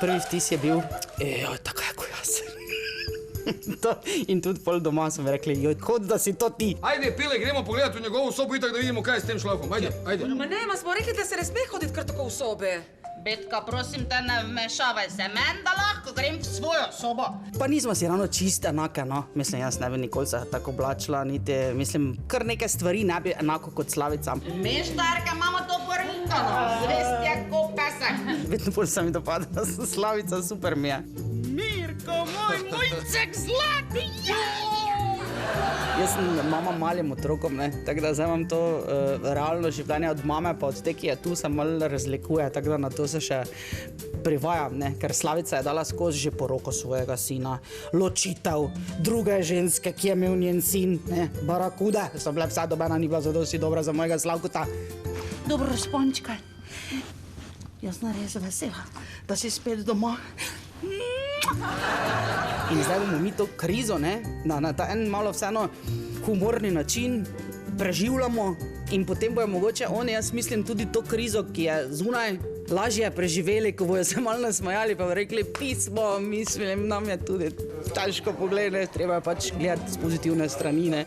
prvi vtis je bil, tako je kot jaz. In tudi pol doma so mi rekli, kot da si to ti. Ajde, Pile, gremo pogledati v njegovo sobo itak, da vidimo, kaj je s tem šlafom. Ajde. Ma ne, ma smo rekli, da se ne sme hoditi kar tako v sobe. Betka, prosim te, ne vmešavaj se. Da lahko grem v svojo sobo. Pa nismo si ravno čiste enake, no. Mislim, jaz ne bi nikoli se tako oblačila, niti, mislim, kar nekaj stvari ne bi enako kot Slavica. Mi štarke imamo to porintano, zvest je kot pesek. Vedno bolj se mi dopada, Slavica super mi je. Mirko, moj mujcek zlati, Jaz sem mama malim otrokom, ne, tako da zdaj imam to realno življenje od mame, pa od te, ki je tu, se malo razlikuje, tako da na to se še privajam, ne, ker Slavica je dala skozi že poroko svojega sina, ločitev, druge ženske, ki je imel njen sin, ne, barakude, so bile vse, dobena ni bila zadosti dobra za mojega Slavkota. Dobro, Spončka, jaz sem res vesela, da si spet doma. In zdaj bomo mi to krizo, ne, na ta en malo vseeno humorni način preživljamo in potem bojo mogoče oni, jaz mislim, tudi to krizo, ki je zunaj, lažje preživeli, ko bojo se malo nasmajali, pa bojo rekli, pismo, mislim, nam je tudi težko pogledati, treba je pač gledati z pozitivne strani, ne.